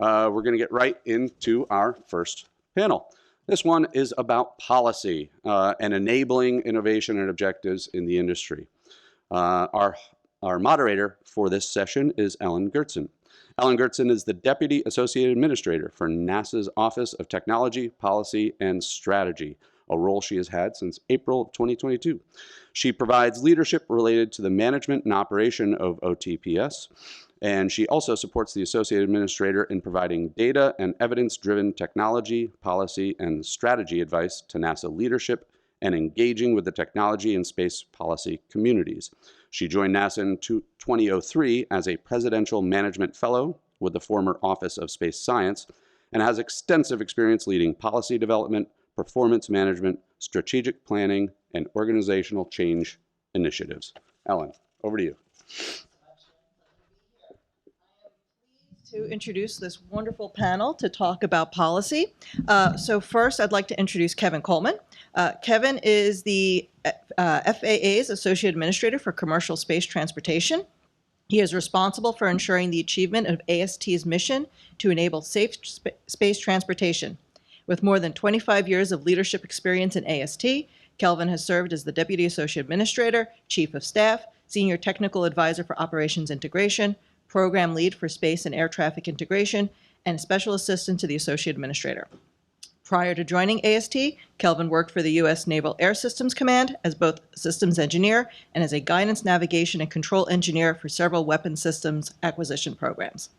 We're going to get right into our first panel. This one is about policy and enabling innovation and objectives in the industry. Our moderator for this session is Ellen Goertzen. Ellen Goertzen is the Deputy Associate Administrator for NASA's Office of Technology, Policy, and Strategy, a role she has had since April of 2022. She provides leadership related to the management and operation of OTPS, and she also supports the Associate Administrator in providing data and evidence-driven technology, policy, and strategy advice to NASA leadership and engaging with the technology and space policy communities. She joined NASA in 2003 as a Presidential Management Fellow with the former Office of Space Science and has extensive experience leading policy development, performance management, strategic planning, and organizational change initiatives. Ellen, over to you. To introduce this wonderful panel to talk about policy. So first, I'd like to introduce Kevin Coleman. Kevin is the FAA's Associate Administrator for Commercial Space Transportation. He is responsible for ensuring the achievement of AST's mission to enable safe space transportation. With more than 25 years of leadership experience in AST, Kelvin has served as the Deputy Associate Administrator, Chief of Staff, Senior Technical Advisor for Operations Integration, Program Lead for Space and Air Traffic Integration, and Special Assistant to the Associate Administrator. Prior to joining AST, Kelvin worked for the U.S. Naval Air Systems Command as both systems engineer and as a guidance, navigation, and control engineer for several weapon systems acquisition programs.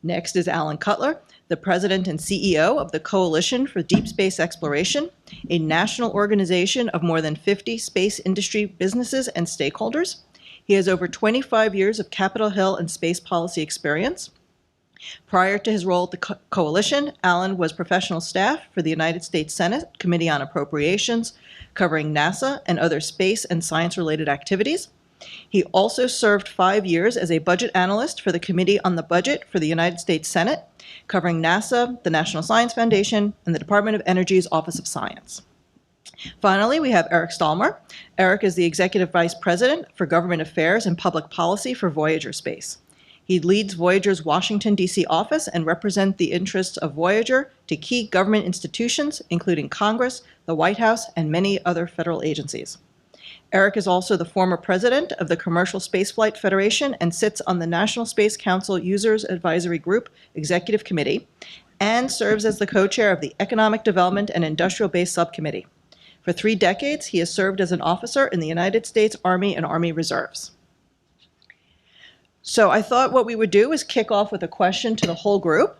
Next is Alan Cutler, the President and CEO of the Coalition for Deep Space Exploration, a national organization of more than 50 space industry businesses and stakeholders. He has over 25 years of Capitol Hill and space policy experience. Prior to his role at the Coalition, Alan was professional staff for the United States Senate Committee on Appropriations, covering NASA and other space and science-related activities. He also served 5 years as a budget analyst for the Committee on the Budget for the United States Senate, covering NASA, the National Science Foundation, and the Department of Energy's Office of Science. Finally, we have Eric Stallmer. Eric is the Executive Vice President for Government Affairs and Public Policy for Voyager Space. He leads Voyager's Washington, D.C. office and represents the interests of Voyager to key government institutions, including Congress, the White House, and many other federal agencies. Eric is also the former president of the Commercial Spaceflight Federation and sits on the National Space Council Users Advisory Group Executive Committee and serves as the co-chair of the Economic Development and Industrial Base Subcommittee. For 3 decades, he has served as an officer in the United States Army and Army Reserves. So I thought what we would do is kick off with a question to the whole group.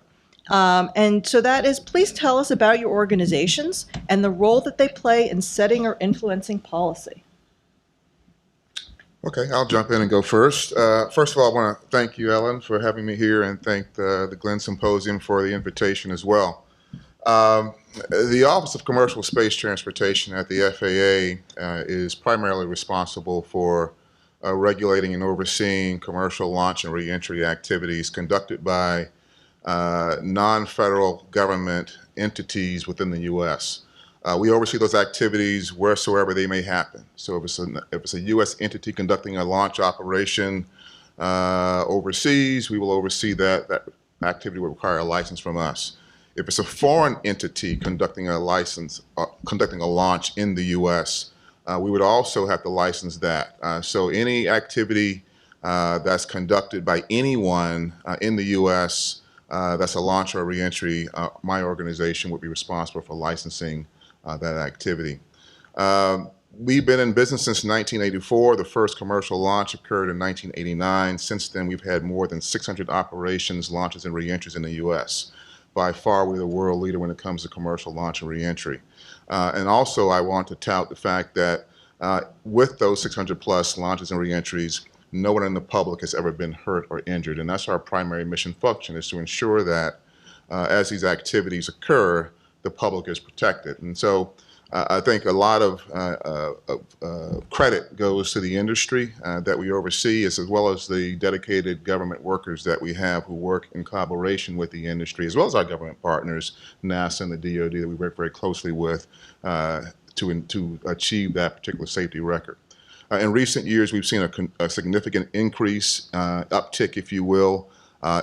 And so that is, please tell us about your organizations and the role that they play in setting or influencing policy. Okay, I'll jump in and go first. First of all, I want to thank you, Ellen, for having me here and thank the Glenn Symposium for the invitation as well. The Office of Commercial Space Transportation at the FAA is primarily responsible for regulating and overseeing commercial launch and reentry activities conducted by non-federal government entities within the U.S. We oversee those activities wheresoever they may happen. So if it's a U.S. entity conducting a launch operation overseas, we will oversee that activity will require a license from us. If it's a foreign entity conducting a launch in the U.S., we would also have to license that. So any activity that's conducted by anyone in the U.S. That's a launch or reentry, my organization would be responsible for licensing that activity. We've been in business since 1984. The first commercial launch occurred in 1989. Since then, we've had more than 600 operations, launches, and reentries in the U.S. By far, we're the world leader when it comes to commercial launch and reentry. And also, I want to tout the fact that with those 600 plus launches and reentries, no one in the public has ever been hurt or injured. And that's our primary mission function, is to ensure that as these activities occur, the public is protected. And so I think a lot of credit goes to the industry that we oversee, as well as the dedicated government workers that we have who work in collaboration with the industry, as well as our government partners, NASA and the DoD, that we work very closely with to achieve that particular safety record. In recent years, we've seen a significant increase, uptick, if you will,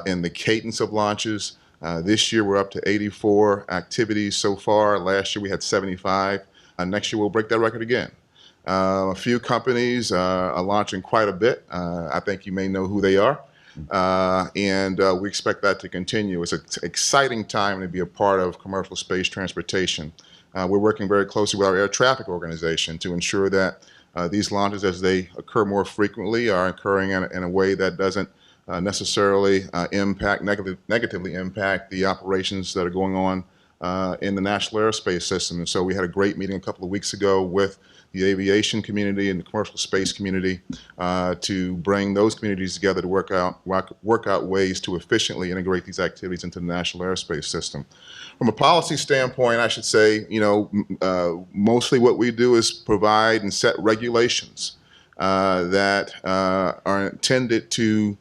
in the cadence of launches. This year, we're up to 84 activities so far. Last year, we had 75. Next year, we'll break that record again. A few companies are launching quite a bit. I think you may know who they are. And we expect that to continue. It's an exciting time to be a part of commercial space transportation. We're working very closely with our air traffic organization to ensure that these launches, as they occur more frequently, are occurring in a way that doesn't necessarily negatively impact the operations that are going on in the national airspace system. And so we had a great meeting a couple of weeks ago with the aviation community and the commercial space community to bring those communities together to work out ways to efficiently integrate these activities into the national airspace system. From a policy standpoint, I should say, mostly what we do is provide and set regulations that are intended to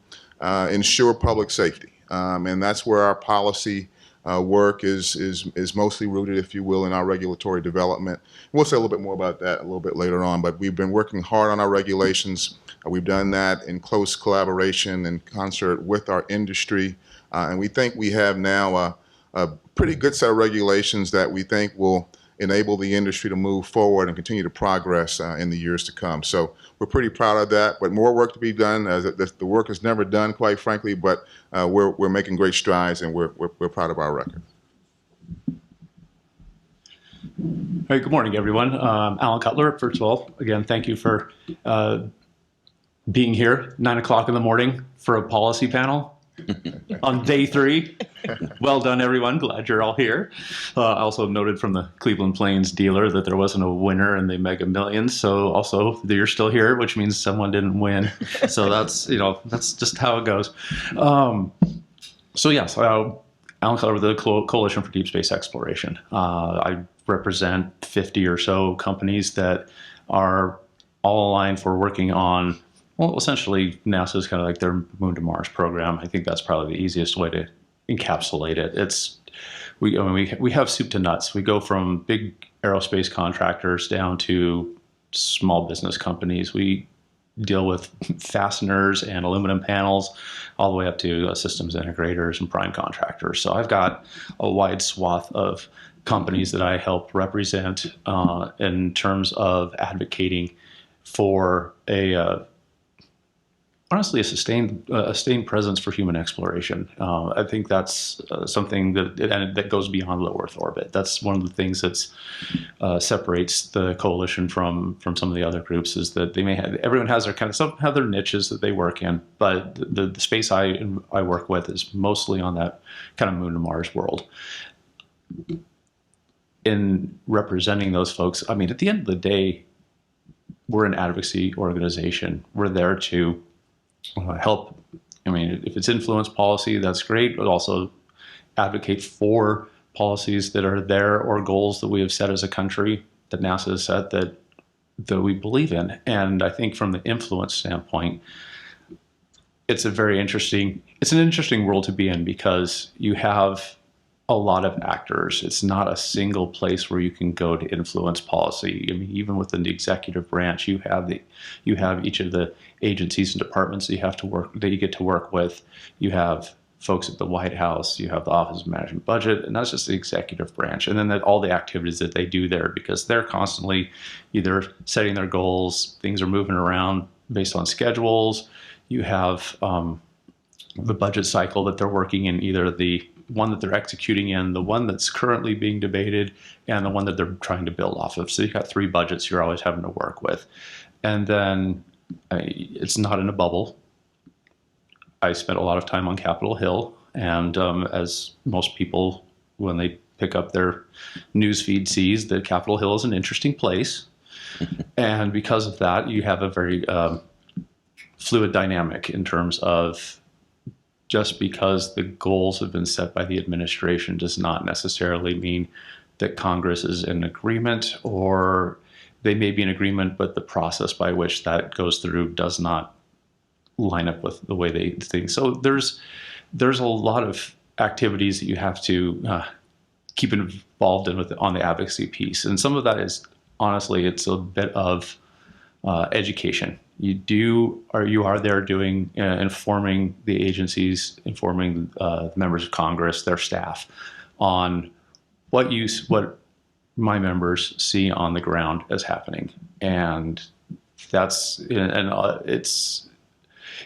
ensure public safety, and that's where our policy work is mostly rooted, if you will, in our regulatory development. We'll say a little bit more about that a little bit later on, but we've been working hard on our regulations. We've done that in close collaboration and concert with our industry, and we think we have now a pretty good set of regulations that we think will enable the industry to move forward and continue to progress in the years to come. So we're pretty proud of that, but more work to be done. As the work is never done, quite frankly, but we're making great strides, and we're proud of our record. Hey, good morning, everyone. Alan Cutler, First of all, again, thank you for being here 9 o'clock in the morning for a policy panel on day 3. Well done, everyone. Glad you're all here. I also noted from the Cleveland Plains dealer that there wasn't a winner in the Mega Millions. So also you're still here, which means someone didn't win. So that's just how it goes. So yes, Alan Cutler with the Coalition for Deep Space Exploration. I represent 50 or so companies that are all aligned for working on, well, essentially NASA's kind of like their Moon to Mars program. I think that's probably the easiest way to encapsulate it. We have soup to nuts. We go from big aerospace contractors down to small business companies. We deal with fasteners and aluminum panels all the way up to systems integrators and prime contractors. So I've got a wide swath of companies that I help represent in terms of advocating for honestly, a sustained presence for human exploration. I think that's something that goes beyond low Earth orbit. That's one of the things that separates the coalition from some of the other groups, is that everyone has their niches that they work in, but the space I work with is mostly on that kind of Moon to Mars world. In representing those folks, I mean, at the end of the day, we're an advocacy organization. We're there to help. I mean, if it's influence policy, that's great, but also advocate for policies that are there or goals that we have set as a country, that NASA has set, that we believe in. And I think from the influence standpoint, it's an interesting world to be in, because you have a lot of actors. It's not a single place where you can go to influence policy. I mean, even within the executive branch, you have each of the agencies and departments that you get to work with. You have folks at the White House, you have the Office of Management Budget, and that's just the executive branch. And then all the activities that they do there, because they're constantly either setting their goals, things are moving around based on schedules. You have the budget cycle that they're working in, either the one that they're executing in, the one that's currently being debated, and the one that they're trying to build off of. So you've got 3 budgets you're always having to work with. And then it's not in a bubble. I spent a lot of time on Capitol Hill, and as most people, when they pick up their news feed, sees that Capitol Hill is an interesting place. And because of that, you have a very fluid dynamic in terms of, just because the goals have been set by the administration does not necessarily mean that Congress is in agreement, or they may be in agreement, but the process by which that goes through does not line up with the way they think. So there's a lot of activities that you have to keep involved in on the advocacy piece. And some of that is, honestly, it's a bit of education. you are there doing informing the agencies, informing the members of Congress, their staff, on what my members see on the ground as happening, and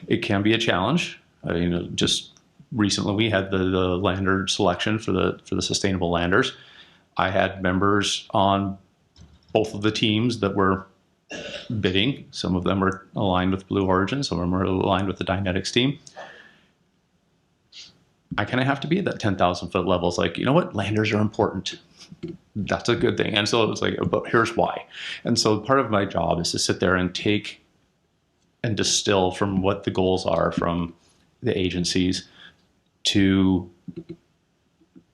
it can be a challenge. Just recently we had the lander selection for the sustainable landers. I had members on both of the teams that were bidding. Some of them are aligned with Blue Origin, some of them are aligned with the Dynetics team. I kind of have to be at that 10,000 foot level. It's like, you know what, landers are important. That's a good thing. And so it was like, but here's why. And so part of my job is to sit there and take and distill from what the goals are from the agencies to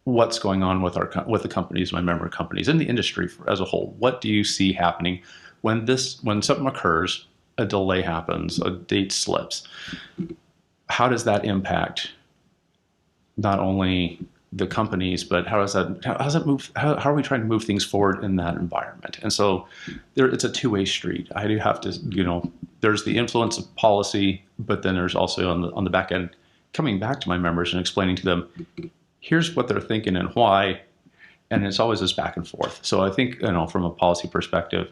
what's going on with the companies, my member companies, and the industry as a whole. What do you see happening when something occurs, a delay happens, a date slips? How does that impact not only the companies, but how does that move? How are we trying to move things forward in that environment? And so it's a two-way street. I do have to, there's the influence of policy, but then there's also on the back end, coming back to my members and explaining to them, here's what they're thinking and why. And it's always this back and forth. So I think, from a policy perspective,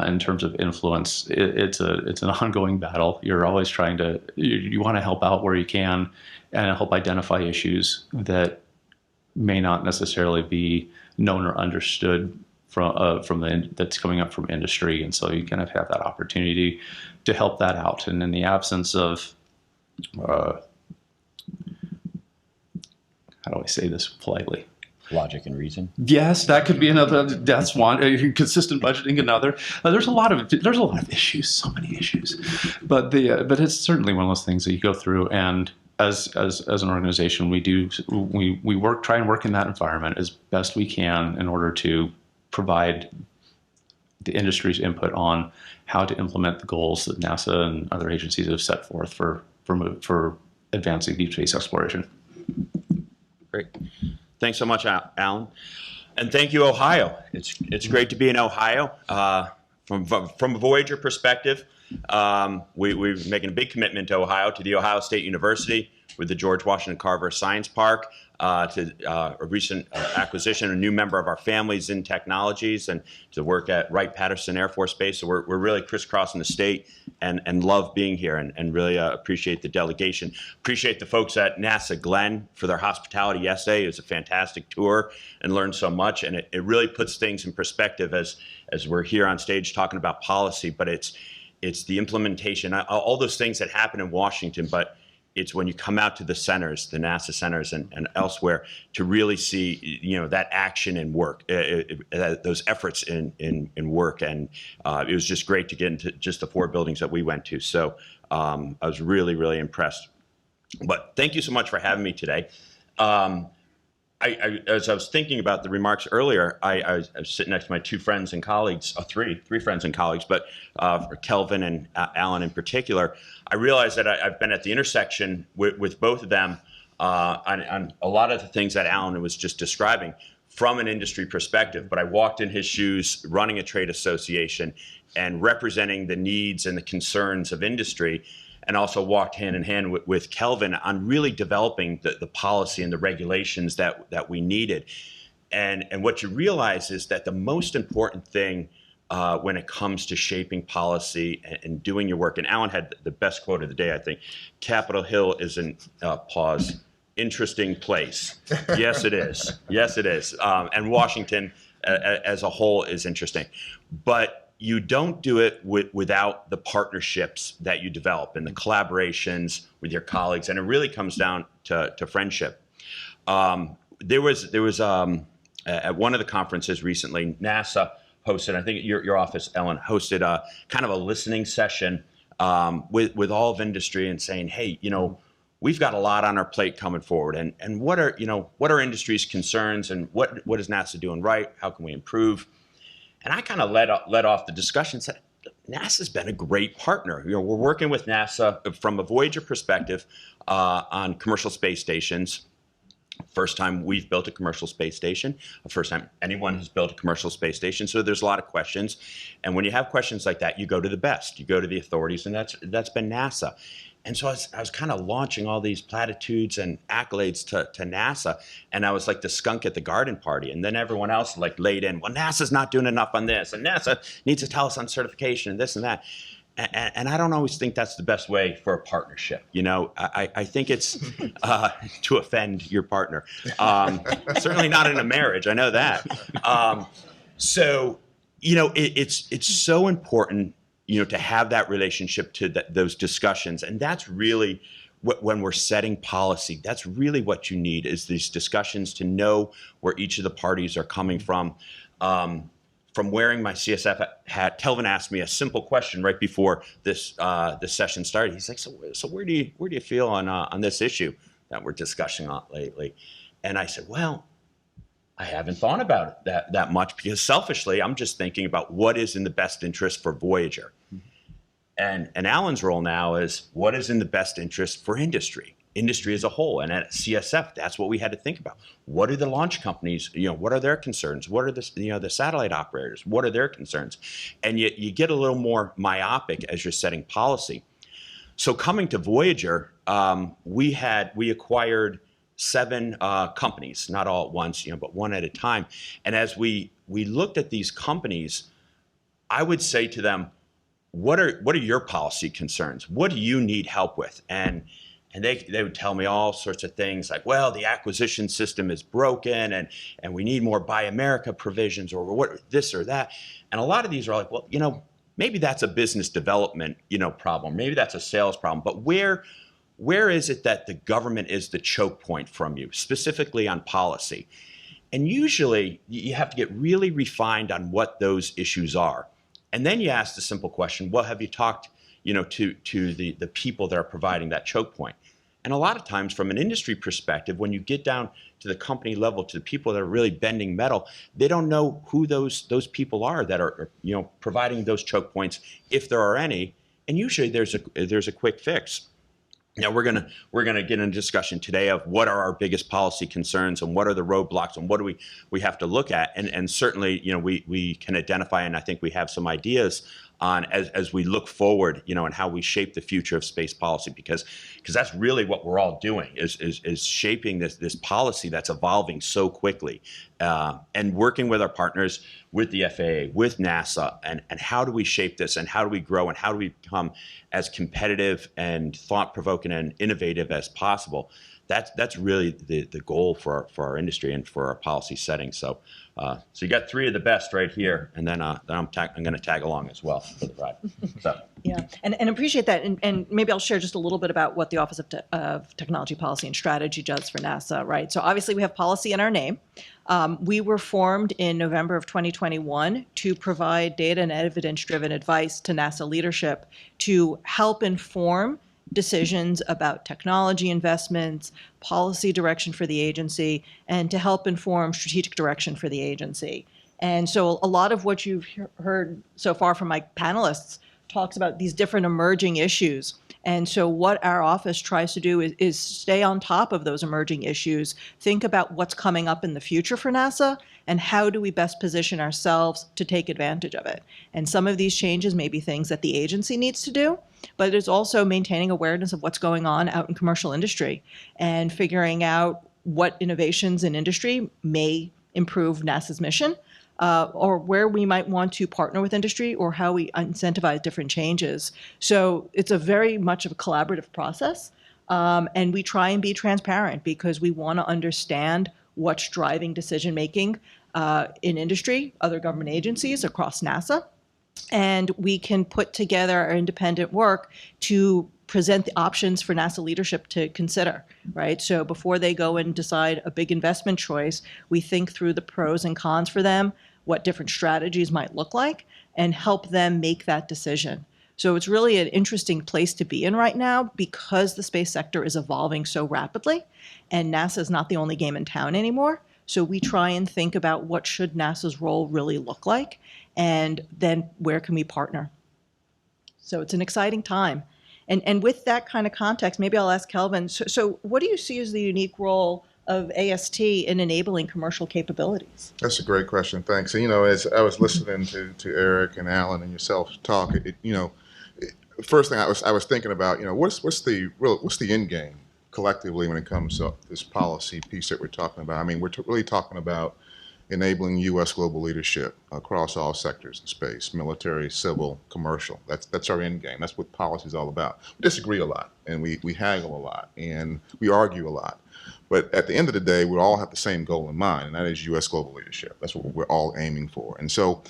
in terms of influence, it's an ongoing battle. You're always trying to, you want to help out where you can and help identify issues that may not necessarily be known or understood that's coming up from industry. And so you kind of have that opportunity to help that out. And in the absence of, how do I say this politely? Logic and reason. Yes, that could be another. That's one. Consistent budgeting, another. There's a lot of issues, so many issues, but it's certainly one of those things that you go through, and as an organization, we try and work in that environment as best we can in order to provide the industry's input on how to implement the goals that NASA and other agencies have set forth for advancing deep space exploration. Great. Thanks so much, Alan. And thank you, Ohio. It's great to be in Ohio. From a Voyager perspective, we're making a big commitment to Ohio, to The Ohio State University with the George Washington Carver Science Park, to a recent acquisition, a new member of our families in technologies, and to work at Wright-Patterson Air Force Base. So we're really crisscrossing the state and love being here and really appreciate the delegation. Appreciate the folks at NASA Glenn for their hospitality yesterday. It was a fantastic tour and learned so much. And it really puts things in perspective as we're here on stage talking about policy, but it's the implementation, all those things that happen in Washington, but it's when you come out to the centers, the NASA centers and elsewhere, to really see, that action and work, those efforts in work. And it was just great to get into just the 4 buildings that we went to. So I was really, really impressed. But thank you so much for having me today. As I was thinking about the remarks earlier, I was sitting next to my 2 friends and colleagues, three friends and colleagues, but for Kelvin and Alan in particular, I realized that I've been at the intersection with both of them on a lot of the things that Alan was just describing from an industry perspective. But I walked in his shoes running a trade association and representing the needs and the concerns of industry, and also walked hand in hand with Kelvin on really developing the policy and the regulations that we needed. And what you realize is that the most important thing when it comes to shaping policy and doing your work, and Alan had the best quote of the day, I think, Capitol Hill is an, interesting place. Yes, it is. Yes, it is. And Washington as a whole is interesting. But you don't do it without the partnerships that you develop and the collaborations with your colleagues, and it really comes down to friendship. There was at one of the conferences recently, NASA hosted, I think your office, Ellen, hosted a kind of a listening session with all of industry and saying, hey, we've got a lot on our plate coming forward, and what are industry's concerns, and what is NASA doing right? How can we improve? And I kind of led off the discussion, said, NASA's been a great partner. We're working with NASA from a Voyager perspective on commercial space stations, First time we've built a commercial space station, the first time anyone has built a commercial space station. So there's a lot of questions. And when you have questions like that, you go to the best, you go to the authorities, and that's been NASA. And so I was kind of launching all these platitudes and accolades to NASA. And I was like the skunk at the garden party. And then everyone else like laid in, well, NASA's not doing enough on this, and NASA needs to tell us on certification and this and that. And I don't always think that's the best way for a partnership. You know, I think it's to offend your partner. Certainly not in a marriage. I know that. So, you know, it's so important, you know, to have that relationship to those discussions. And that's really when we're setting policy, that's really what you need is these discussions to know where each of the parties are coming from. From wearing my CSF hat, Kelvin asked me a simple question right before this session started. He's like, "So where do you feel on this issue that we're discussing lately?" And I said, "Well, I haven't thought about it that much because selfishly, I'm just thinking about what is in the best interest for Voyager." And Alan's role now is what is in the best interest for industry as a whole. And at CSF, that's what we had to think about. What are the launch companies, you know, what are their concerns? What are the satellite operators? What are their concerns? And you get a little more myopic as you're setting policy. So coming to Voyager, we acquired 7 companies, not all at once, you know, but one at a time. And as we looked at these companies, I would say to them, what are your policy concerns? What do you need help with? And they would tell me all sorts of things like, well, the acquisition system is broken and we need more Buy America provisions or what this or that. And a lot of these are like, well, you know, maybe that's a business development, you know, problem. Maybe that's a sales problem. But where is it that the government is the choke point from you, specifically on policy? And usually you have to get really refined on what those issues are. And then you ask the simple question, well, have you talked, you know, to the people that are providing that choke point? And a lot of times from an industry perspective, when you get down to the company level, to the people that are really bending metal, they don't know who those people are that are, you know, providing those choke points, if there are any. And usually there's a quick fix. Now we're gonna get in a discussion today of what are our biggest policy concerns and what are the roadblocks and what do we have to look at. And certainly, you know, we can identify, and I think we have some ideas on as we look forward, you know, and how we shape the future of space policy, because that's really what we're all doing is shaping this policy that's evolving so quickly, and working with our partners, with the FAA, with NASA, and how do we shape this and how do we grow and how do we become as competitive and thought-provoking and innovative as possible. That's really the goal for our industry and for our policy setting. So you got 3 of the best right here, and then I'm going to tag along as well for the ride. So. Yeah, and appreciate that. And maybe I'll share just a little bit about what the Office of Technology Policy and Strategy does for NASA, right? So obviously we have policy in our name. We were formed in November of 2021 to provide data and evidence-driven advice to NASA leadership to help inform decisions about technology investments, policy direction for the agency, and to help inform strategic direction for the agency. And so a lot of what you've heard so far from my panelists talks about these different emerging issues. And so what our office tries to do is stay on top of those emerging issues, think about what's coming up in the future for NASA, and how do we best position ourselves to take advantage of it. And some of these changes may be things that the agency needs to do, but it's also maintaining awareness of what's going on out in commercial industry and figuring out what innovations in industry may improve NASA's mission, or where we might want to partner with industry or how we incentivize different changes. So it's a very much of a collaborative process. And we try and be transparent because we want to understand what's driving decision-making in industry, other government agencies across NASA. And we can put together our independent work to present the options for NASA leadership to consider, right? So before they go and decide a big investment choice, we think through the pros and cons for them, what different strategies might look like, and help them make that decision. So it's really an interesting place to be in right now because the space sector is evolving so rapidly, and NASA is not the only game in town anymore. So we try and think about what should NASA's role really look like, and then where can we partner? So it's an exciting time. And with that kind of context, maybe I'll ask Kelvin, so what do you see as the unique role of AST in enabling commercial capabilities? That's a great question. Thanks. And, as I was listening to Eric and Alan and yourself talk, first thing I was thinking about, what's the end game collectively when it comes to this policy piece that we're talking about? I mean, we're really talking about enabling U.S. global leadership across all sectors in space, military, civil, commercial. That's our end game. That's what policy is all about. We disagree a lot, and we haggle a lot, and we argue a lot. But at the end of the day, we all have the same goal in mind, and that is U.S. global leadership. That's what we're all aiming for. And so,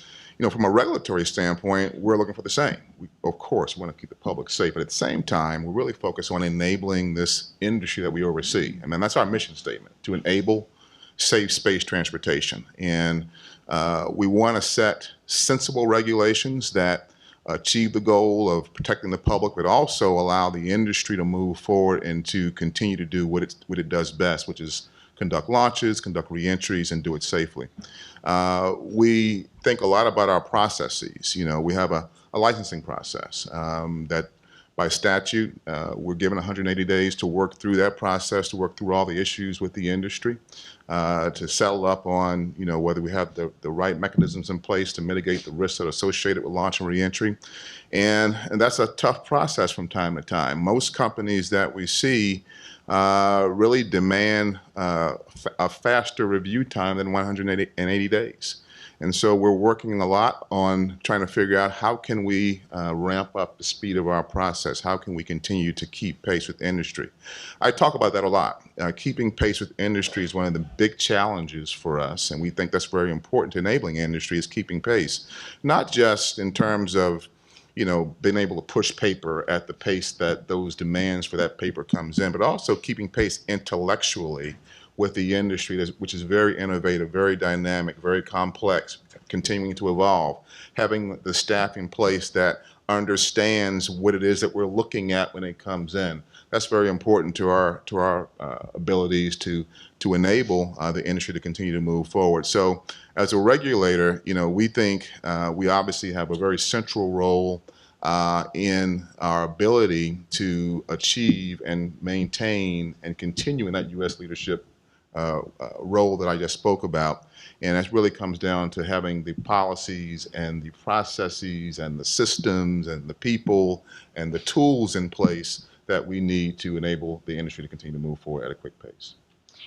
from a regulatory standpoint, we're looking for the same. We, of course, want to keep the public safe, but at the same time, we're really focused on enabling this industry that we oversee. I mean, that's our mission statement, to enable safe space transportation. And we want to set sensible regulations that achieve the goal of protecting the public, but also allow the industry to move forward and to continue to do what it does best, which is conduct launches, conduct reentries, and do it safely. We think a lot about our processes. We have a licensing process that by statute, we're given 180 days to work through that process, to work through all the issues with the industry, to settle up on, whether we have the right mechanisms in place to mitigate the risks that are associated with launch and reentry. And that's a tough process from time to time. Most companies that we see really demand a faster review time than 180 days. And so we're working a lot on trying to figure out how can we ramp up the speed of our process? How can we continue to keep pace with industry? I talk about that a lot. Keeping pace with industry is one of the big challenges for us, and we think that's very important to enabling industry is keeping pace, not just in terms of being able to push paper at the pace that those demands for that paper comes in, but also keeping pace intellectually with the industry, which is very innovative, very dynamic, very complex, continuing to evolve. Having the staff in place that understands what it is that we're looking at when it comes in. That's very important to our abilities to enable the industry to continue to move forward. So as a regulator, we think we obviously have a very central role in our ability to achieve and maintain and continue in that U.S. leadership role that I just spoke about. And that really comes down to having the policies and the processes and the systems and the people and the tools in place that we need to enable the industry to continue to move forward at a quick pace.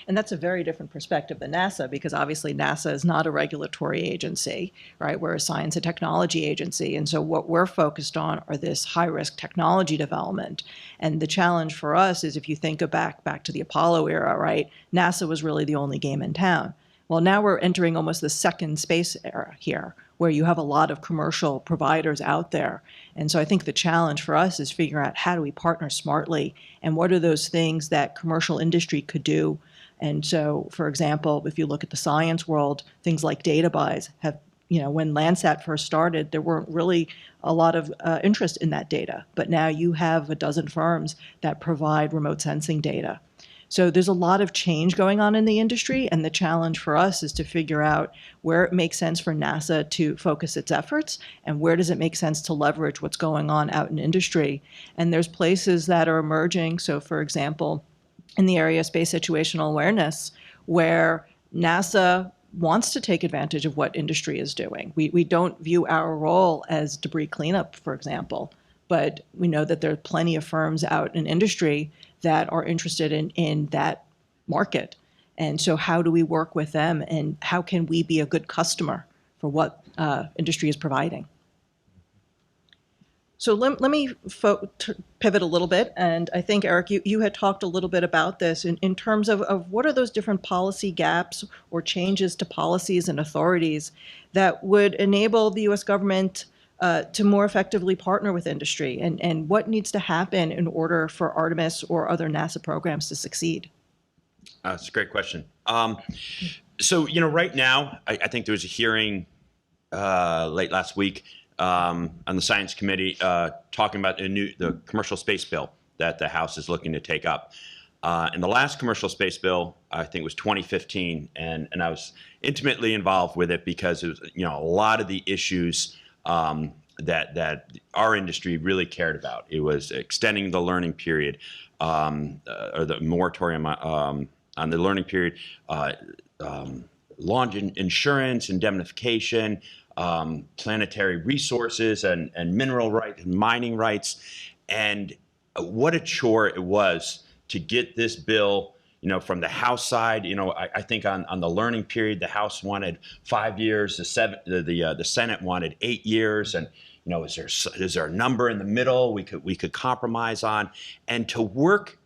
And that's a very different perspective than NASA, because obviously NASA is not a regulatory agency, right? We're a science and technology agency. And so what we're focused on are this high-risk technology development. And the challenge for us is, if you think back to the Apollo era, right? NASA was really the only game in town. Well, now we're entering almost the second space era here, where you have a lot of commercial providers out there. And so I think the challenge for us is figuring out, how do we partner smartly, and what are those things that commercial industry could do. And so, for example, if you look at the science world, things like data buys have, when Landsat first started, there weren't really a lot of interest in that data. But now you have a dozen firms that provide remote sensing data. So there's a lot of change going on in the industry, and the challenge for us is to figure out where it makes sense for NASA to focus its efforts, and where does it make sense to leverage what's going on out in industry. And there's places that are emerging. So, for example, in the area of space situational awareness, where NASA wants to take advantage of what industry is doing. We don't view our role as debris cleanup, for example, but we know that there are plenty of firms out in industry that are interested in that market. And so how do we work with them, and how can we be a good customer for what industry is providing? So let me pivot a little bit, and I think, Eric, you had talked a little bit about this in terms of what are those different policy gaps or changes to policies and authorities that would enable the U.S. government to more effectively partner with industry, and what needs to happen in order for Artemis or other NASA programs to succeed? That's a great question. So, right now, I think there was a hearing late last week on the Science Committee talking about the commercial space bill that the House is looking to take up. And the last commercial space bill, I think, was 2015, and I was intimately involved with it because it was, a lot of the issues that our industry really cared about. It was extending the learning period, or the moratorium on on the learning period, launch insurance, indemnification, planetary resources, and mineral rights and mining rights. And what a chore it was to get this bill, from the House side. I think on the learning period, the House wanted 5 years, the Senate wanted 8 years, and is there a number in the middle we could compromise on, and to work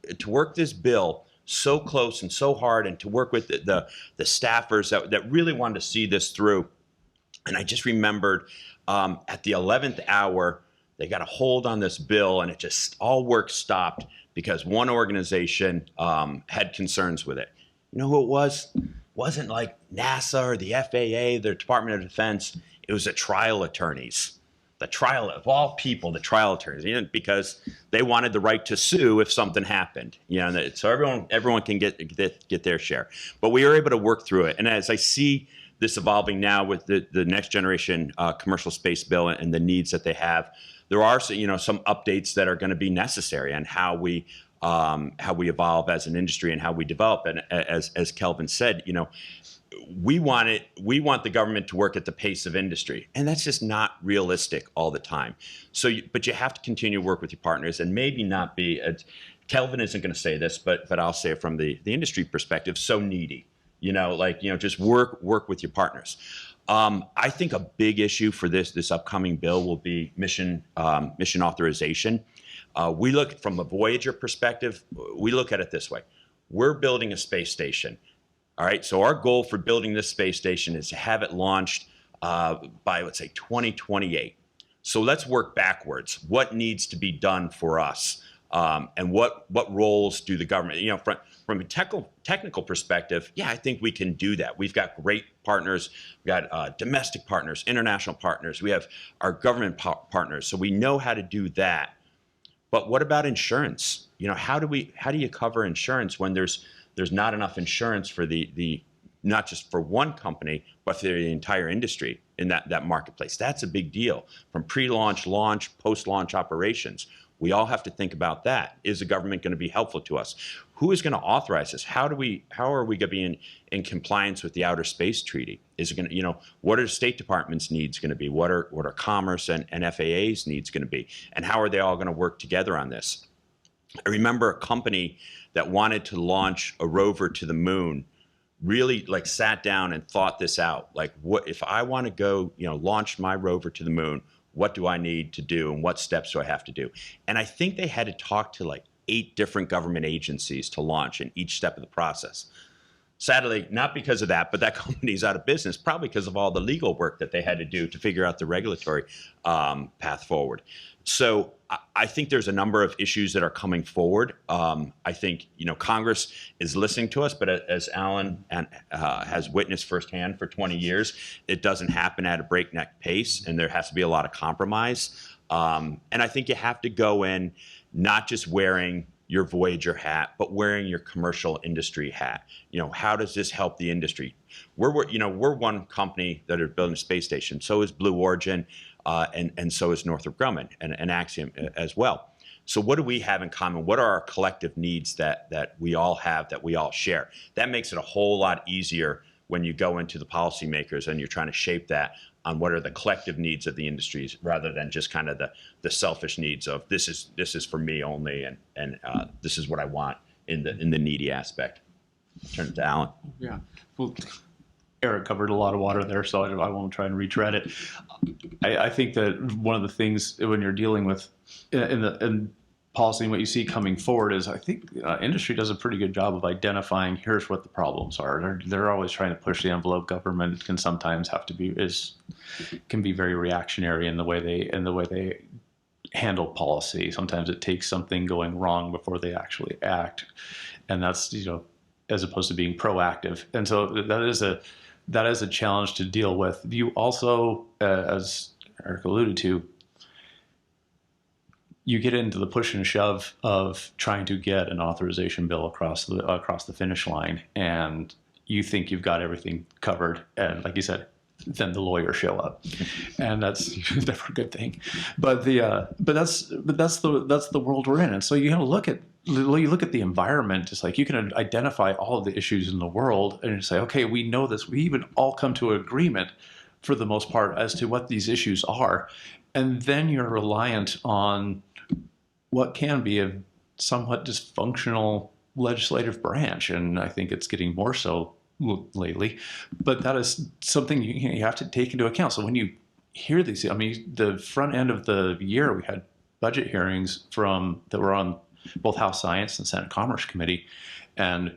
this bill so close and so hard, and to work with the staffers that really wanted to see this through. And I just remembered at the 11th hour, they got a hold on this bill, and it just all work stopped because one organization had concerns with it. You know who it was? It wasn't like NASA or the FAA, the Department of Defense. It was the trial attorneys. The trial of all people, the trial attorneys, because they wanted the right to sue if something happened. So everyone can get their share. But we were able to work through it. And as I see this evolving now with the next generation commercial space bill and the needs that they have, there are some updates that are going to be necessary on how we evolve as an industry and how we develop. And as Kelvin said, we want the government to work at the pace of industry, and that's just not realistic all the time. But you have to continue to work with your partners, and maybe not be. Kelvin isn't going to say this, but I'll say it from the industry perspective. So needy, just work with your partners. I think a big issue for this upcoming bill will be mission authorization. We look from a Voyager perspective. We look at it this way: we're building a space station. All right, so our goal for building this space station is to have it launched by, let's say, 2028. So let's work backwards. What needs to be done for us, and what roles do the government? From a technical perspective, yeah, I think we can do that. We've got great partners. We've got domestic partners, international partners. We have our government partners, so we know how to do that. But what about insurance? How do you cover insurance when there's not enough insurance for the not just for one company, but for the entire industry in that marketplace? That's a big deal. From pre-launch, launch, post-launch operations, we all have to think about that. Is the government going to be helpful to us? Who is going to authorize this? How are we going to be in compliance with the Outer Space Treaty? Is it going to, what are the State Department's needs going to be? What are Commerce and FAA's needs going to be? And how are they all going to work together on this? I remember a company that wanted to launch a rover to the moon really sat down and thought this out. What if I want to go, launch my rover to the moon? What do I need to do, and what steps do I have to do? And I think they had to talk to 8 different government agencies to launch in each step of the process. Sadly, not because of that, but that company's out of business, probably because of all the legal work that they had to do to figure out the regulatory path forward. So I think there's a number of issues that are coming forward. I think Congress is listening to us, but as Alan has witnessed firsthand for 20 years, it doesn't happen at a breakneck pace, and there has to be a lot of compromise. And I think you have to go in not just wearing your Voyager hat, but wearing your commercial industry hat. How does this help the industry? We're one company that are building a space station. So is Blue Origin. And so is Northrop Grumman and Axiom as well. So what do we have in common? What are our collective needs that we all have, that we all share? That makes it a whole lot easier when you go into the policymakers and you're trying to shape that on what are the collective needs of the industries, rather than just kind of the selfish needs of this is for me only, and this is what I want in the needy aspect. Turn it to Alan. Yeah. Well, Eric covered a lot of water there, so I won't try and retread it. I think that one of the things when you're dealing with in policy and what you see coming forward is, I think industry does a pretty good job of identifying here's what the problems are. They're always trying to push the envelope. Government can sometimes can be very reactionary in the way they handle policy. Sometimes it takes something going wrong before they actually act, and that's as opposed to being proactive. And so that is a challenge to deal with. You also, as Eric alluded to, you get into the push and shove of trying to get an authorization bill across the finish line, and you think you've got everything covered, and like you said, then the lawyers show up, and that's never a good thing. But that's the world we're in, and so you got to look at you look at the environment, it's like you can identify all of the issues in the world and you say, okay, we know this. We even all come to an agreement for the most part as to what these issues are. And then you're reliant on what can be a somewhat dysfunctional legislative branch. And I think it's getting more so lately. But that is something you have to take into account. So when you hear these, I mean, the front end of the year, we had budget hearings that were on both House Science and Senate Commerce Committee. And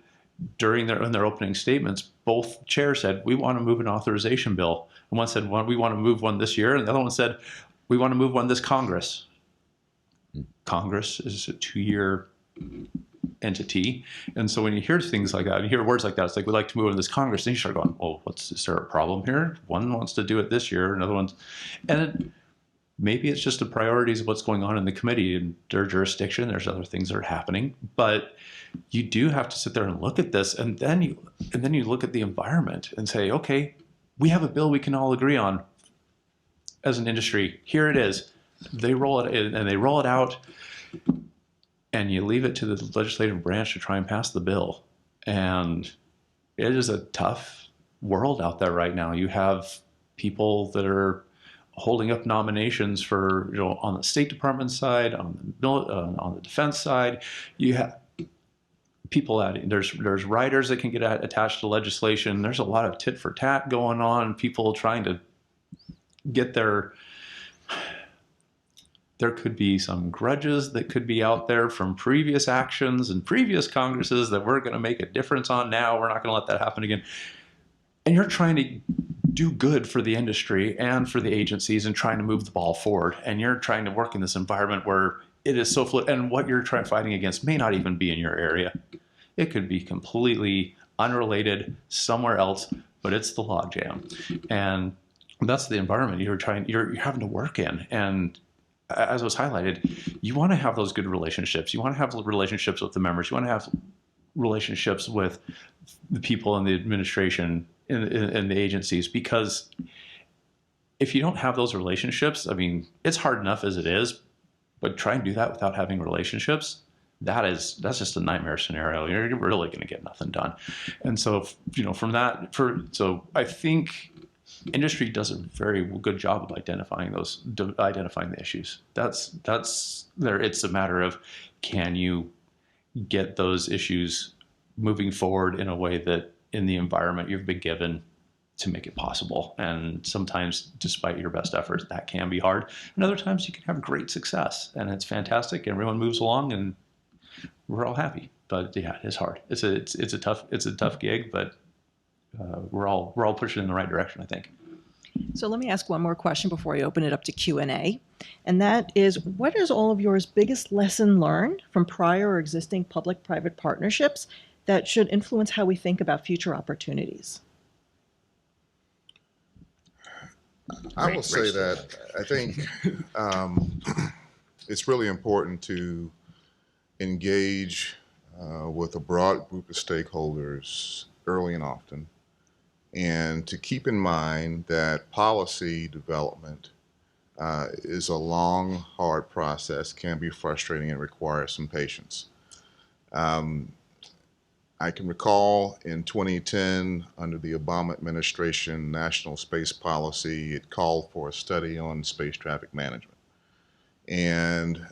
in their opening statements, both chairs said, we want to move an authorization bill. And one said, well, we want to move one this year. And the other one said, we want to move one this Congress. Congress is a 2-year entity. And so when you hear things like that, you hear words like that, it's like, we'd like to move in this Congress. Then you start going, oh, is there a problem here? One wants to do it this year, another one's, maybe it's just the priorities of what's going on in the committee and their jurisdiction. There's other things that are happening, but you do have to sit there and look at this, and then you look at the environment and say, okay, we have a bill we can all agree on as an industry. Here it is. They roll it in, and they roll it out, and you leave it to the legislative branch to try and pass the bill. And it is a tough world out there right now. You have people that are holding up nominations for, on the State Department side, on the defense side. You have people there's writers that can get attached to legislation. There's a lot of tit for tat going on. People trying to get there could be some grudges that could be out there from previous actions and previous Congresses that we're going to make a difference on now. We're not going to let that happen again. And you're trying to do good for the industry and for the agencies and trying to move the ball forward. And you're trying to work in this environment where it is so fluid, and what you're fighting against may not even be in your area. It could be completely unrelated somewhere else, but it's the logjam. And that's the environment you're having to work in. And as was highlighted, you want to have those good relationships. You want to have relationships with the members. You want to have relationships with the people in the administration and the agencies, because if you don't have those relationships, I mean, it's hard enough as it is, but try and do that without having relationships. That's just a nightmare scenario. You're really going to get nothing done. And so, so I think industry does a very good job of identifying the issues. That's there. It's a matter of, can you get those issues moving forward in a way that in the environment you've been given to make it possible. And sometimes, despite your best efforts, that can be hard. And other times you can have great success and it's fantastic and everyone moves along and we're all happy. But yeah, it's hard. It's a tough gig, but we're all pushing in the right direction, I think. So let me ask one more question before I open it up to Q&A. And that is, what is all of yours biggest lesson learned from prior or existing public-private partnerships that should influence how we think about future opportunities? I will say that I think it's really important to engage with a broad group of stakeholders early and often, and to keep in mind that policy development is a long, hard process, can be frustrating, and requires some patience. I can recall in 2010, under the Obama administration national space policy, it called for a study on space traffic management. And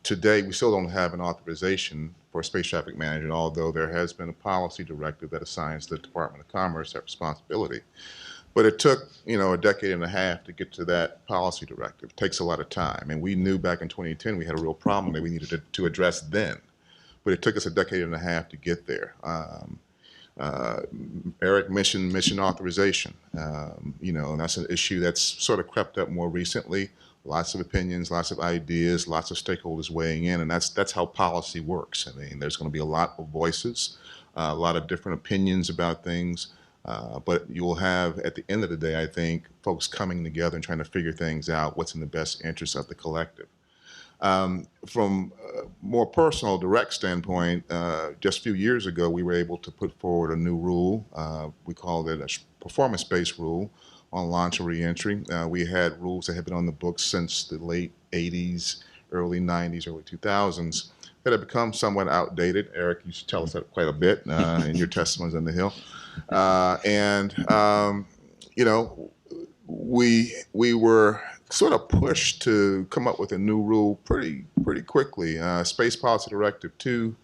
today, we still don't have an authorization for space traffic management, although there has been a policy directive that assigns the Department of Commerce that responsibility. But it took, a decade and a half to get to that policy directive. It takes a lot of time. And we knew back in 2010 we had a real problem that we needed to address then. But it took us a decade and a half to get there. Eric mentioned mission authorization, and that's an issue that's sort of crept up more recently. Lots of opinions, lots of ideas, lots of stakeholders weighing in, and that's how policy works. I mean, there's going to be a lot of voices, a lot of different opinions about things, but you will have, at the end of the day, I think, folks coming together and trying to figure things out, what's in the best interest of the collective. From a more personal, direct standpoint, just a few years ago, we were able to put forward a new rule. We called it a performance-based rule on launch and reentry. We had rules that had been on the books since the late 80s, early 90s, early 2000s, that have become somewhat outdated. Eric, you should tell us that quite a bit in your testimonies on the Hill. You know, we were sort of pushed to come up with a new rule pretty quickly. Space Policy Directive 2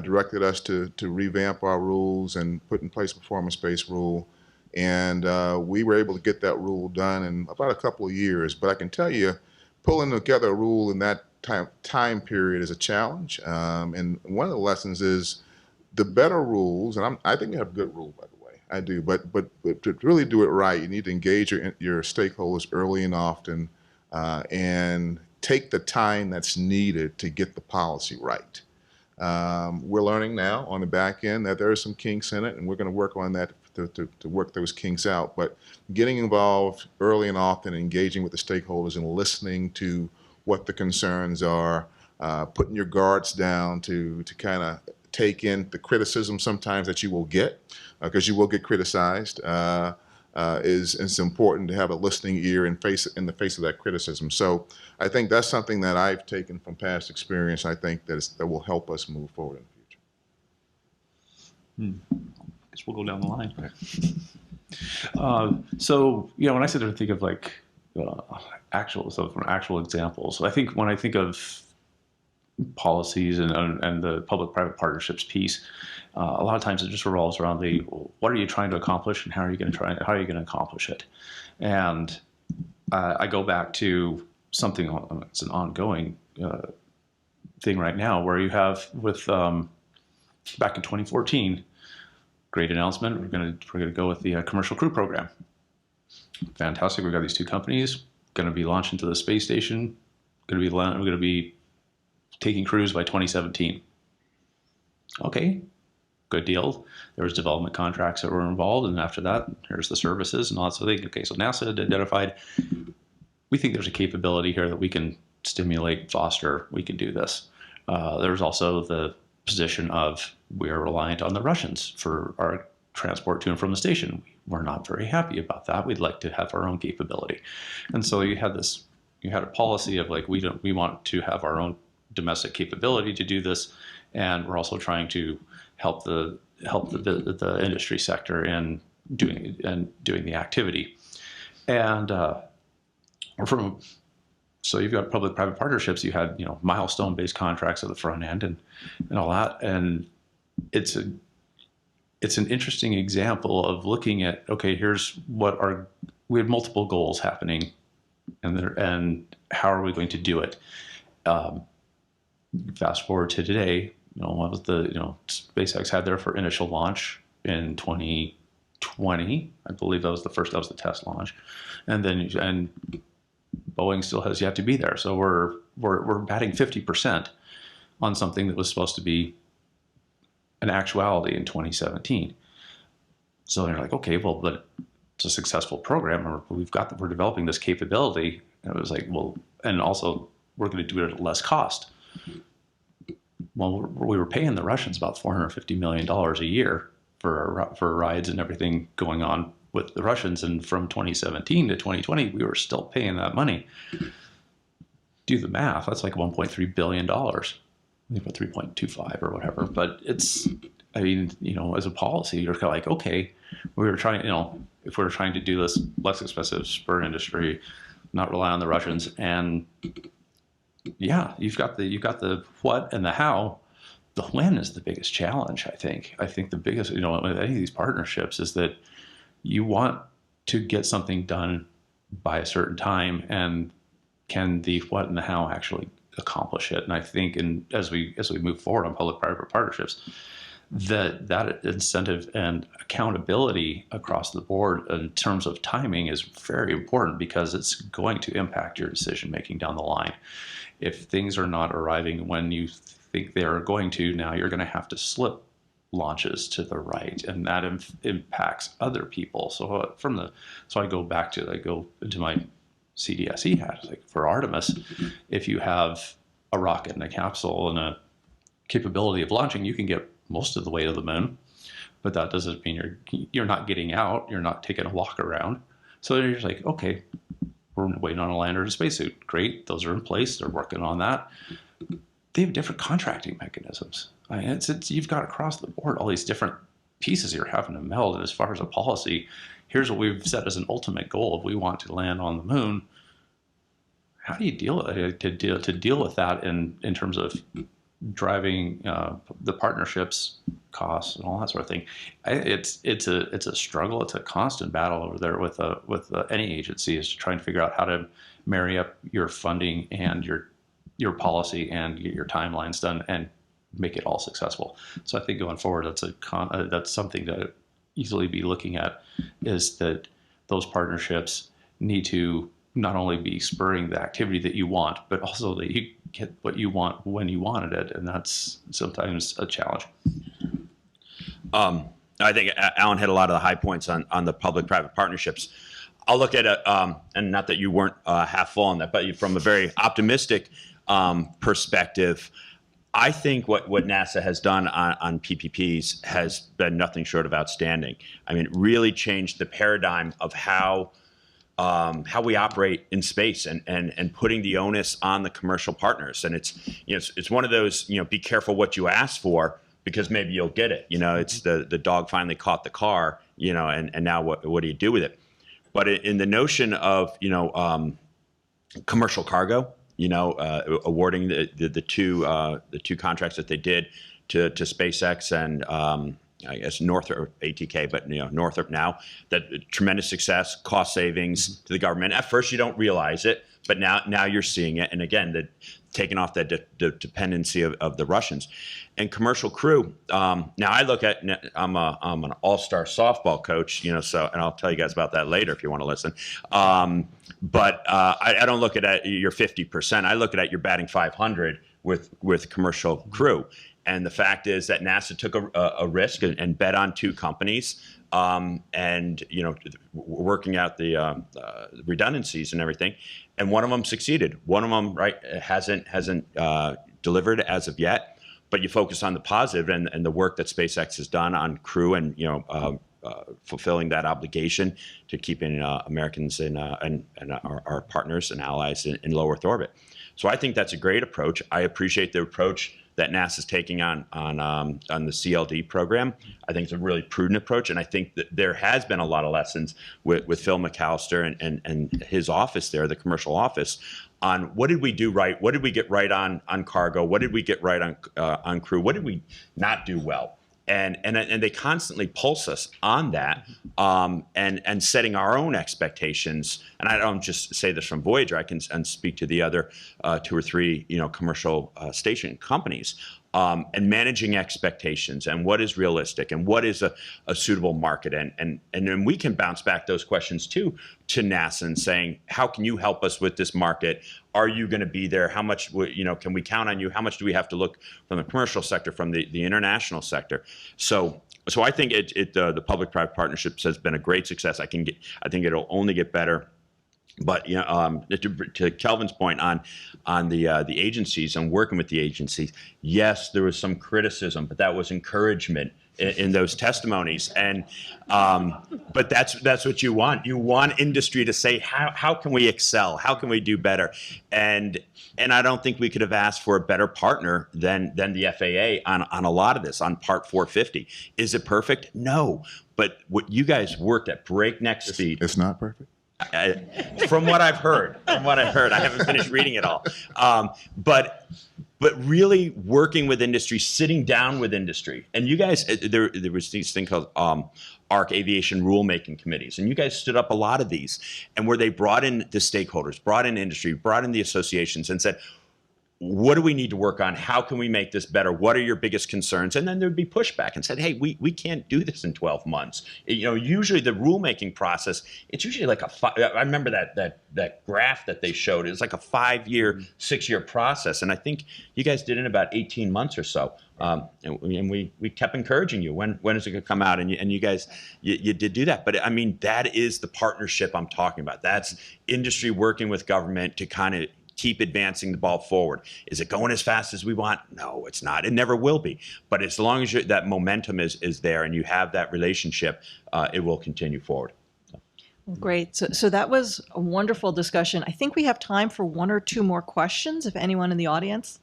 directed us to revamp our rules and put in place a performance-based rule. And we were able to get that rule done in about a couple of years. But I can tell you, pulling together a rule in that time period is a challenge. And one of the lessons is the better rules, and I think we have a good rule, by the way, I do, but to really do it right, you need to engage your stakeholders early and often and take the time that's needed to get the policy right. We're learning now on the back end that there are some kinks in it, and we're going to work on that to work those kinks out. But getting involved early and often, engaging with the stakeholders and listening to what the concerns are, putting your guards down to kind of take in the criticism sometimes that you will get, because you will get criticized, is important to have a listening ear in the face of that criticism. So I think that's something that I've taken from past experience. I think that will help us move forward in the future. I guess we'll go down the line. So, you know, when I sit there and think of like from actual examples, I think when I think of policies and the public-private partnerships piece, a lot of times it just revolves around what are you trying to accomplish and how are you going to accomplish it? And I go back to something, it's an ongoing thing right now, where you have with back in 2014, great announcement. We're going to go with the Commercial Crew Program. Fantastic. We've got these two companies going to be launched into the space station. We're going to be taking crews by 2017. Okay, good deal. There was development contracts that were involved, and after that, here's the services and all that sort of thing. Okay, so NASA had identified, we think there's a capability here that we can stimulate, foster, we can do this. There's also the position of we're reliant on the Russians for our transport to and from the station. We're not very happy about that. We'd like to have our own capability. And so you had a policy of like, we want to have our own domestic capability to do this, and we're also trying to help the industry sector in doing the activity. And so you've got public-private partnerships. You had milestone-based contracts at the front end and all that, and it's an interesting example of looking at, okay, here's we had multiple goals happening, and how are we going to do it? Fast forward to today, what was SpaceX had their initial launch in 2020. I believe that was the test launch, and Boeing still has yet to be there. So we're batting 50% on something that was supposed to be an actuality in 2017. So they're like, okay, well, but it's a successful program, or we're developing this capability. And it was like, well, and also we're going to do it at less cost. Well, we were paying the Russians about $450 million a year for rides and everything going on with the Russians, and from 2017 to 2020, we were still paying that money. Do the math, that's like $1.3 billion. I think about 3.25 or whatever, but as a policy, you're kind of like, okay, we were trying, if we're trying to do this less expensive spur industry, not rely on the Russians, and yeah, you've got the what and the how. The when is the biggest challenge, I think. I think the biggest, with any of these partnerships is that you want to get something done by a certain time, and can the what and the how actually accomplish it? And I think, as we move forward on public-private partnerships, that incentive and accountability across the board in terms of timing is very important, because it's going to impact your decision making down the line. If things are not arriving when you think they are going to, now you're going to have to slip launches to the right, and that impacts other people. So I go into my CDSE hat. Like for Artemis, if you have a rocket and a capsule and a capability of launching, you can get most of the way to the moon, but that doesn't mean you're not getting out. You're not taking a walk around. So you're just like, okay, we're waiting on a lander and a spacesuit. Great, those are in place. They're working on that. they have different contracting mechanisms. I mean, it's you've got across the board all these different pieces you're having to meld. And as far as a policy, here's what we've set as an ultimate goal: if we want to land on the moon, how do you deal with that in terms of driving the partnerships, costs, and all that sort of thing? It's a struggle. It's a constant battle over there with any agency, is trying to figure out how to marry up your funding and your policy and get your timelines done and make it all successful. So I think going forward, that's something to easily be looking at, is that those partnerships need to not only be spurring the activity that you want, but also that you get what you want when you wanted it, and that's sometimes a challenge. I think Alan hit a lot of the high points on the public-private partnerships. I'll look at it, and not that you weren't half full on that, but from a very optimistic perspective, I think what NASA has done on PPPs has been nothing short of outstanding. I mean, it really changed the paradigm of how we operate in space, and putting the onus on the commercial partners. And it's one of those, be careful what you ask for, because maybe you'll get it. It's the dog finally caught the car, and now what do you do with it? But in the notion of, commercial cargo, awarding the two contracts that they did to SpaceX and I guess Northrop, ATK, but Northrop now, that tremendous success, cost savings to the government. At first you don't realize it, but now you're seeing it. And again, taking off that dependency of the Russians. And commercial crew. Now I look at, I'm an all-star softball coach, so, and I'll tell you guys about that later if you want to listen. But I don't look at your 50%. I look at your batting 500 with commercial crew. And the fact is that NASA took a risk and bet on two companies, and working out the redundancies and everything. And one of them succeeded. One of them, hasn't delivered as of yet. But you focus on the positive and the work that SpaceX has done on crew and fulfilling that obligation to keeping Americans and our partners and allies in low Earth orbit. So I think that's a great approach. I appreciate the approach that NASA is taking on the CLD program. I think it's a really prudent approach, and I think that there has been a lot of lessons with Phil McAllister and his office there, the commercial office, on what did we do right, what did we get right on cargo, what did we get right on crew, what did we not do well. And they constantly pulse us on that, and setting our own expectations. And I don't just say this from Voyager. I can speak to the other 2 or 3 commercial station companies, and managing expectations and what is realistic and what is a suitable market. And then we can bounce back those questions too to NASA and saying, how can you help us with this market? Are you going to be there? How much can we count on you? How much do we have to look from the commercial sector, from the international sector? So I think the public-private partnerships has been a great success. I think it'll only get better. But to Kelvin's point on the agencies and working with the agencies, yes, there was some criticism, but that was encouragement in those testimonies. And but that's what you want. You want industry to say, how can we excel? How can we do better? And I don't think we could have asked for a better partner than the FAA on a lot of this, on Part 450. Is it perfect? No. But what you guys worked at breakneck speed. It's not perfect. From what I've heard, I haven't finished reading it all. But really working with industry, sitting down with industry, and you guys, there was this thing called ARC, Aviation Rulemaking Committees, and you guys stood up a lot of these, and where they brought in the stakeholders, brought in industry, brought in the associations, and said, what do we need to work on? How can we make this better? What are your biggest concerns? And then there'd be pushback and said, hey, we can't do this in 12 months. Usually the rulemaking process, it's usually like I remember that graph that they showed. It was like a 5-year, 6-year process. And I think you guys did it in about 18 months or so. And we kept encouraging you. When is it going to come out? And you guys, you did do that. But I mean, that is the partnership I'm talking about. That's industry working with government to kind of keep advancing the ball forward. Is it going as fast as we want? No, it's not. It never will be. But as long as that momentum is there and you have that relationship, it will continue forward. Great. So that was a wonderful discussion. I think we have time for 1 or 2 more questions, if anyone in the audience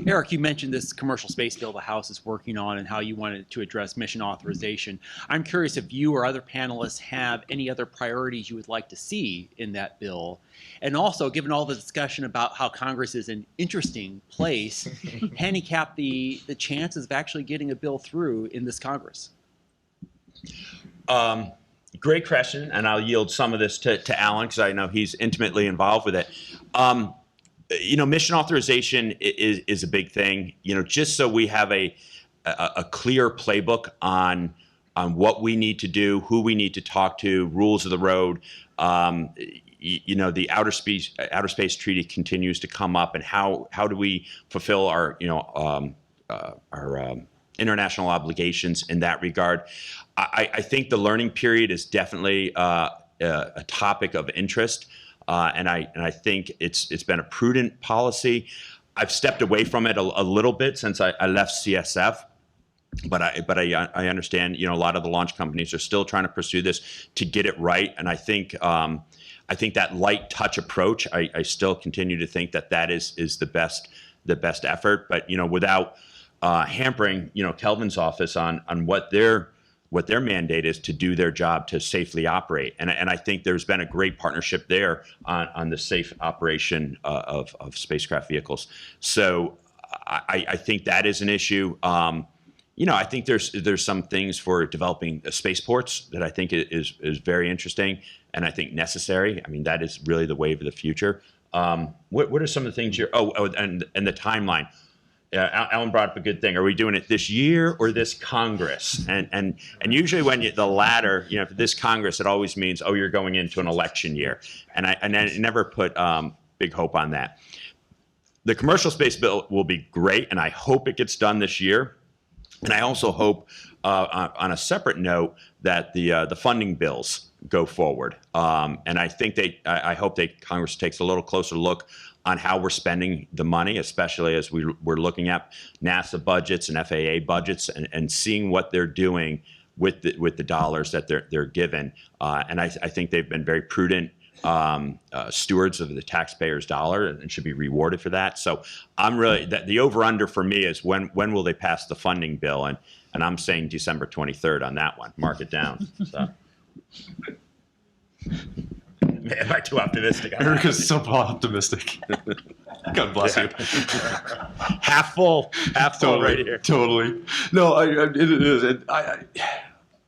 Eric, you mentioned this commercial space bill the House is working on and how you wanted to address mission authorization. I'm curious if you or other panelists have any other priorities you would like to see in that bill. And also, given all the discussion about how Congress is an interesting place, handicap the chances of actually getting a bill through in this Congress. Great question, and I'll yield some of this to Alan because I know he's intimately involved with it. Mission authorization is a big thing. Just so we have a clear playbook on what we need to do, who we need to talk to, rules of the road. The outer space treaty continues to come up, and how do we fulfill our international obligations in that regard? I think the learning period is definitely a topic of interest. And I think it's been a prudent policy. I've stepped away from it a little bit since I left CSF, but I understand a lot of the launch companies are still trying to pursue this to get it right. And I think that light touch approach, I still continue to think that is the best effort. But without hampering Kelvin's office on what their mandate is to do their job to safely operate. And I think there's been a great partnership there on the safe operation of spacecraft vehicles. So I think that is an issue. I think there's some things for developing spaceports that I think is very interesting and I think necessary. I mean, that is really the wave of the future. What are some of the things and the timeline? Alan brought up a good thing. Are we doing it this year or this Congress? And usually when the latter, for this Congress, it always means, you're going into an election year. And I never put big hope on that. The commercial space bill will be great, and I hope it gets done this year. And I also hope, on a separate note, that the funding bills go forward. And I think I hope Congress takes a little closer look on how we're spending the money, especially as we're looking at NASA budgets and FAA budgets and seeing what they're doing with the dollars that they're given. And I think they've been very prudent stewards of the taxpayers' dollar and should be rewarded for that. So I'm really the over/under for me is when will they pass the funding bill, and I'm saying December 23rd on that one. Mark it down. So. Am I too optimistic? Eric is so optimistic. God bless you. Half full right here. Totally. No, it is.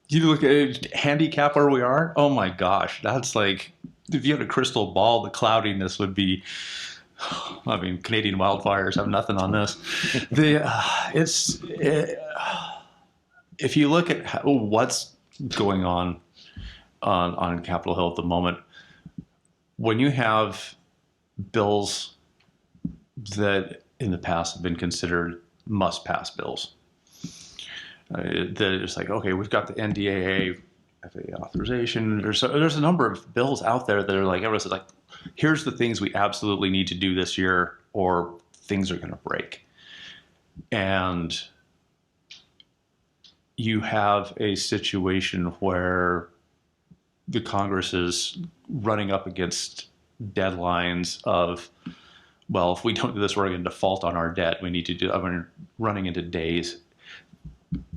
You look at handicap where we are. Oh my gosh, that's like if you had a crystal ball, the cloudiness would be. I mean, Canadian wildfires have nothing on this. If you look at what's going on Capitol Hill at the moment. When you have bills that in the past have been considered must-pass bills, that it's like, okay, we've got the NDAA, FAA authorization. There's a number of bills out there that are like, everyone's like, here's the things we absolutely need to do this year, or things are going to break. And you have a situation where the Congress is running up against deadlines of, well, if we don't do this, we're going to default on our debt. We need to do. I mean, running into days.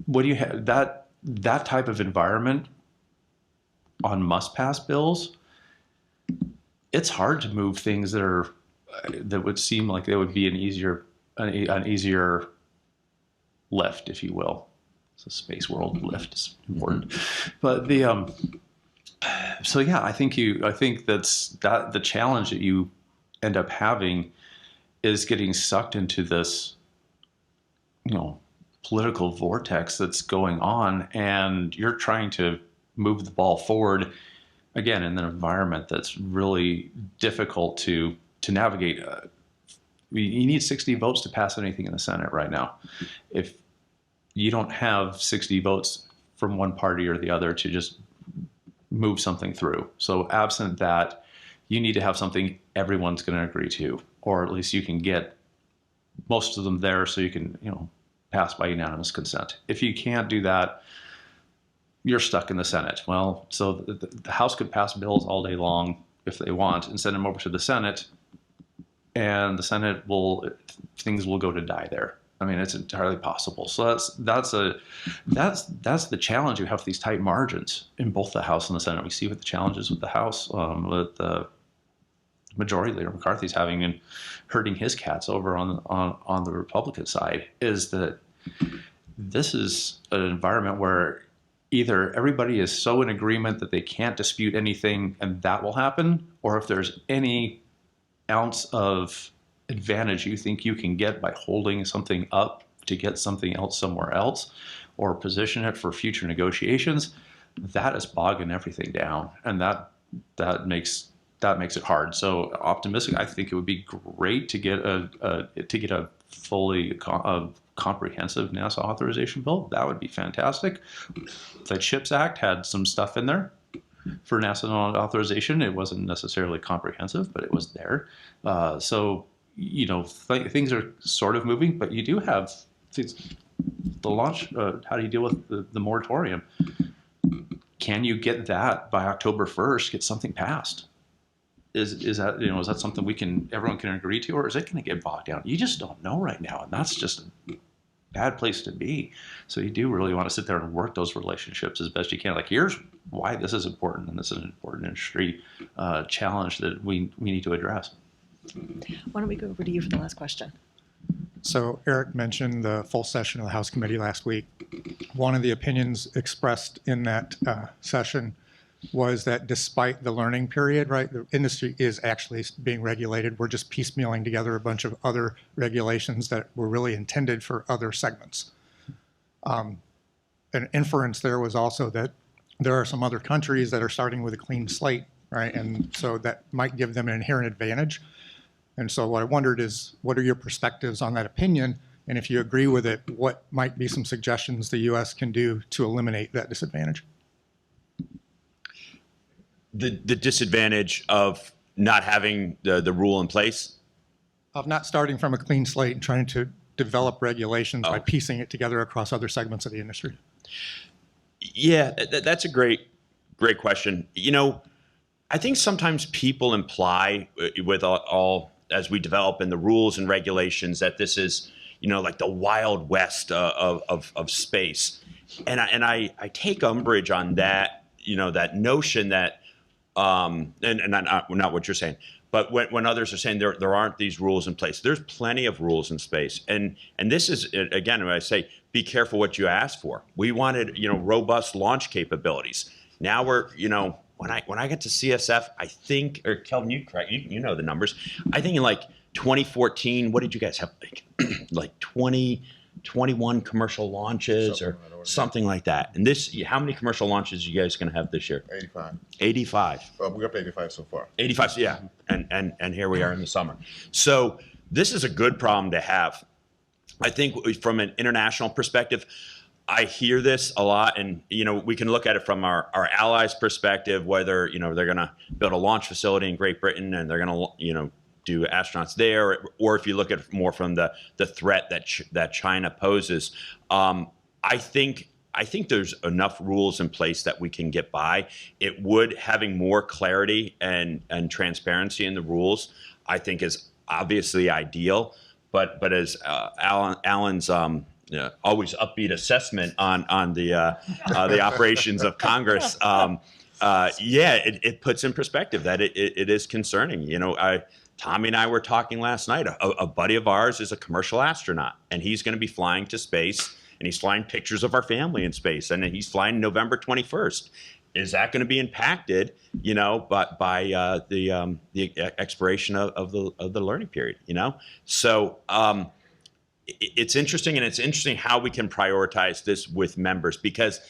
What do you have that type of environment on must-pass bills? It's hard to move things that would seem like they would be an easier lift, if you will. It's a space world lift is important, but so yeah, I think that's the challenge that you end up having is getting sucked into this, political vortex that's going on, and you're trying to move the ball forward again in an environment that's really difficult to navigate. You need 60 votes to pass anything in the Senate right now. If you don't have 60 votes from one party or the other to just move something through. So absent that, you need to have something everyone's going to agree to, or at least you can get most of them there so you can, pass by unanimous consent. If you can't do that, you're stuck in the Senate. Well, so the House could pass bills all day long if they want and send them over to the Senate. and the Senate things will go to die there. I mean, it's entirely possible. So that's the challenge you have with these tight margins in both the House and the Senate. We see what the challenges with the House, with the Majority Leader McCarthy's having and hurting his cats over on the Republican side, is that this is an environment where either everybody is so in agreement that they can't dispute anything and that will happen, or if there's any ounce of advantage you think you can get by holding something up to get something else somewhere else or position it for future negotiations, that is bogging everything down, and that makes it hard. So optimistic, I think it would be great to get a fully comprehensive NASA authorization bill. That would be fantastic. The CHIPS Act had some stuff in there for NASA authorization. It wasn't necessarily comprehensive, but it was there. So things are sort of moving, but you do have the launch. How do you deal with the moratorium? Can you get that by October 1st? Get something passed? Is that something everyone can agree to, or is it going to get bogged down? You just don't know right now, and that's just a bad place to be. So you do really want to sit there and work those relationships as best you can. Like, here's why this is important, and this is an important industry challenge that we need to address. Why don't we go over to you for the last question? So Eric mentioned the full session of the House Committee last week. One of the opinions expressed in that session was that despite the learning period, right, the industry is actually being regulated. We're just piecemealing together a bunch of other regulations that were really intended for other segments. An inference there was also that there are some other countries that are starting with a clean slate, right? And so that might give them an inherent advantage. And so what I wondered is, what are your perspectives on that opinion? And if you agree with it, what might be some suggestions the U.S. can do to eliminate that disadvantage? The disadvantage of not having the rule in place. Of not starting from a clean slate and trying to develop regulations by piecing it together across other segments of the industry. Yeah, that's a great question. I think sometimes people imply with all as we develop in the rules and regulations that this is, like the Wild West of space. And I take umbrage on that, that notion that, and not what you're saying, but when others are saying there aren't these rules in place, there's plenty of rules in space. And this is, again, when I say, be careful what you ask for. We wanted, robust launch capabilities. Now we're, when I get to CSF, I think, or Kelvin, you know the numbers. I think in like 2014, what did you guys have? Like 21 commercial launches or something like that. And how many commercial launches are you guys going to have this year? 85. 85. We're up to 85 so far. 85, yeah. And here we are in the summer. So this is a good problem to have. I think from an international perspective, I hear this a lot, and we can look at it from our allies' perspective, whether they're going to build a launch facility in Great Britain and they're going to do astronauts there, or if you look at it more from the threat that China poses. I think there's enough rules in place that we can get by. It would having more clarity and transparency in the rules, I think, is obviously ideal. But as Alan's always upbeat assessment on the operations of Congress, it puts in perspective that it is concerning. Tommy and I were talking last night. A buddy of ours is a commercial astronaut, and he's going to be flying to space, and he's flying pictures of our family in space, and he's flying November 21st. Is that going to be impacted, but by the expiration of the learning period, So it's interesting, and it's interesting how we can prioritize this with members, because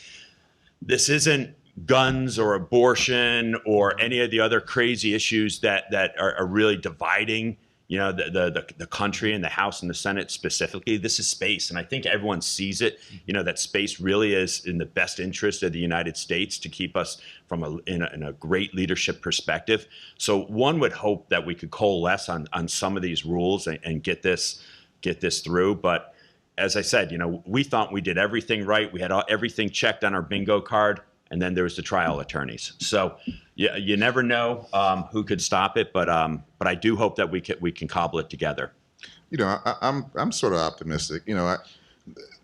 this isn't guns or abortion or any of the other crazy issues that are really dividing, the country and the House and the Senate specifically. This is space, and I think everyone sees it. That space really is in the best interest of the United States to keep us in a great leadership perspective. So one would hope that we could coalesce on some of these rules and get this through. But as I said, we thought we did everything right. We had everything checked on our bingo card. and then there's the trial attorneys. So you never know who could stop it, but I do hope that we can cobble it together. You know, I'm sort of optimistic. You know,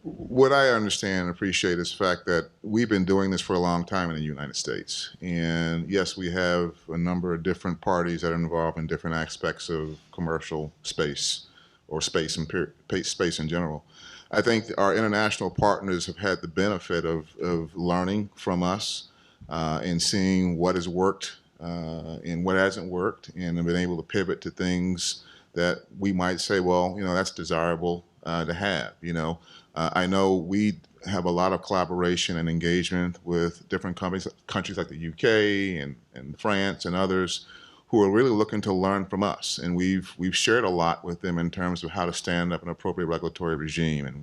what I understand and appreciate is the fact that we've been doing this for a long time in the United States. And yes, we have a number of different parties that are involved in different aspects of commercial space or space in general. I think our international partners have had the benefit of learning from us and seeing what has worked and what hasn't worked, and have been able to pivot to things that we might say, well, you know, that's desirable to have, you know. I know we have a lot of collaboration and engagement with different countries like the UK and France and others who are really looking to learn from us. And we've shared a lot with them in terms of how to stand up an appropriate regulatory regime and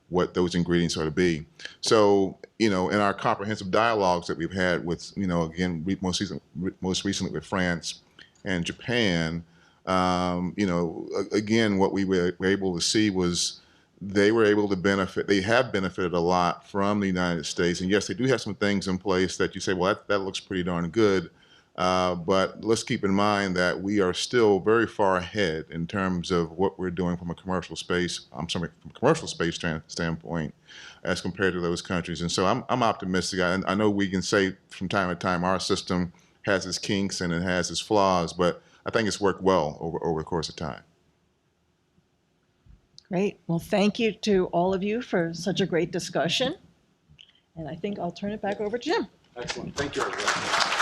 what those ingredients are to be. So, you know, in our comprehensive dialogues that we've had with, you know, again, most recently with France and Japan, you know, again, what we were able to see was they were able to benefit, they have benefited a lot from the United States. And yes, they do have some things in place that you say, well, that looks pretty darn good. But let's keep in mind that we are still very far ahead in terms of what we're doing from a commercial space, from a commercial space standpoint as compared to those countries. And so I'm optimistic. I know we can say from time to time our system has its kinks and it has its flaws, but I think it's worked well over the course of time. Great. Well, thank you to all of you for such a great discussion. And I think I'll turn it back over to Jim. Excellent. Thank you, everyone.